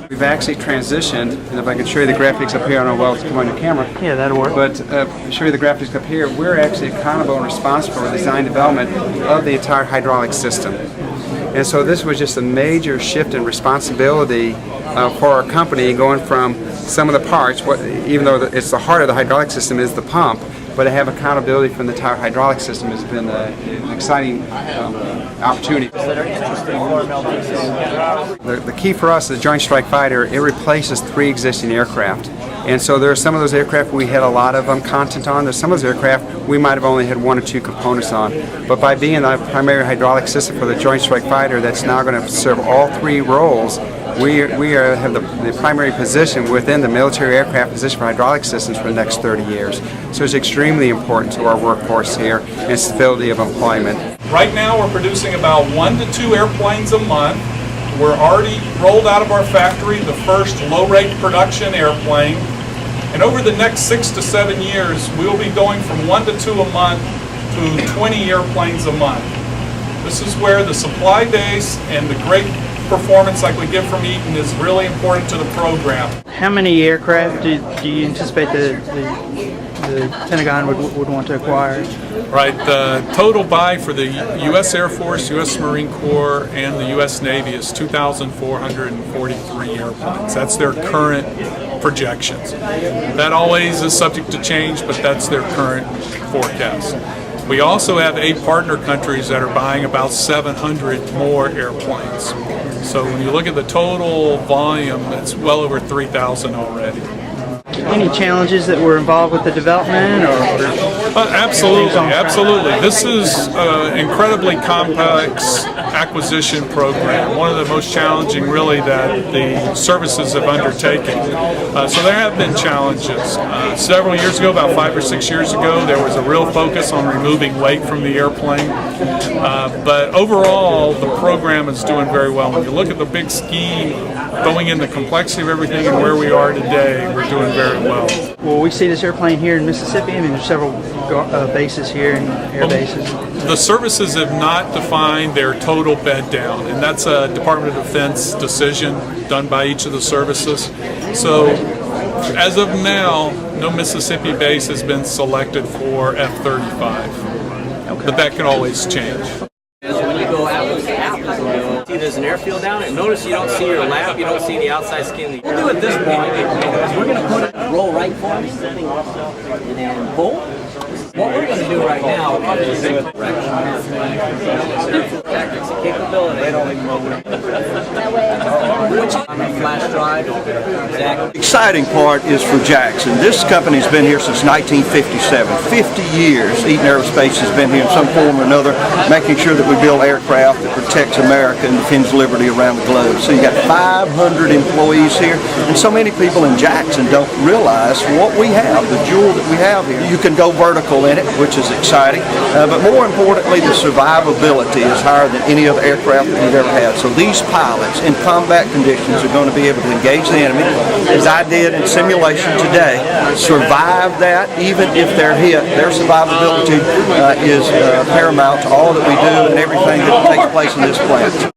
We've actually transitioned, and if I can show you the graphics up here, I don't know if it's coming on your camera. Yeah, that'll work. But show you the graphics up here, we're actually accountable and responsible for the design and development of the entire hydraulic system. And so this was just a major shift in responsibility for our company, going from some of the parts, even though it's the heart of the hydraulic system is the pump, but to have accountability from the entire hydraulic system has been an exciting opportunity. The key for us, the Joint Strike Fighter, it replaces 3 existing aircraft. And so there are some of those aircraft we had a lot of content on. There's some of those aircraft we might have only had 1 or 2 components on. But by being the primary hydraulic system for the Joint Strike Fighter that's now going to serve all 3 roles, we have the primary position within the military aircraft position for hydraulic systems for the next 30 years. So it's extremely important to our workforce here and stability of employment. Right now we're producing about 1 to 2 airplanes a month. We're already rolled out of our factory the first low-rate production airplane. And over the next 6 to 7 years, we'll be going from 1 to 2 a month to 20 airplanes a month. This is where the supply base and the great performance like we get from Eaton is really important to the program. How many aircraft do you anticipate the Pentagon would want to acquire? Right, the total buy for the U.S. Air Force, U.S. Marine Corps, and the U.S. Navy is 2,443 airplanes. That's their current projections. That always is subject to change, but that's their current forecast. We also have 8 partner countries that are buying about 700 more airplanes. So when you look at the total volume, it's well over 3,000 already. Any challenges that were involved with the development? Absolutely. This is an incredibly complex acquisition program, one of the most challenging really that the services have undertaken. So there have been challenges. Several years ago, about 5 or 6 years ago, there was a real focus on removing weight from the airplane. But overall, the program is doing very well. When you look at the big scheme, going in the complexity of everything and where we are today, we're doing very well. Well, we see this airplane here in Mississippi. I mean, there's several bases here and air bases. The services have not defined their total bed down, and that's a Department of Defense decision done by each of the services. So as of now, no Mississippi base has been selected for F-35, but that can always change. When you go out with the app, see there's an airfield down there. Notice you don't see your lap, you don't see the outside skin. We'll do it this point. We're going to put it, roll right forward, and then pull. What we're going to do right now is tactics and capability. On a flash drive. Exactly. The exciting part is for Jackson. This company's been here since 1957. 50 years Eaton Aerospace has been here in some form or another, making sure that we build aircraft that protects America and defends liberty around the globe. So you got 500 employees here, and so many people in Jackson don't realize what we have, the jewel that we have here. You can go vertical in it, which is exciting, but more importantly, the survivability is higher than any other aircraft that we've ever had. So these pilots in combat conditions are going to be able to engage the enemy, as I did in simulation today, survive that even if they're hit. Their survivability is paramount to all that we do and everything that takes place in this plant.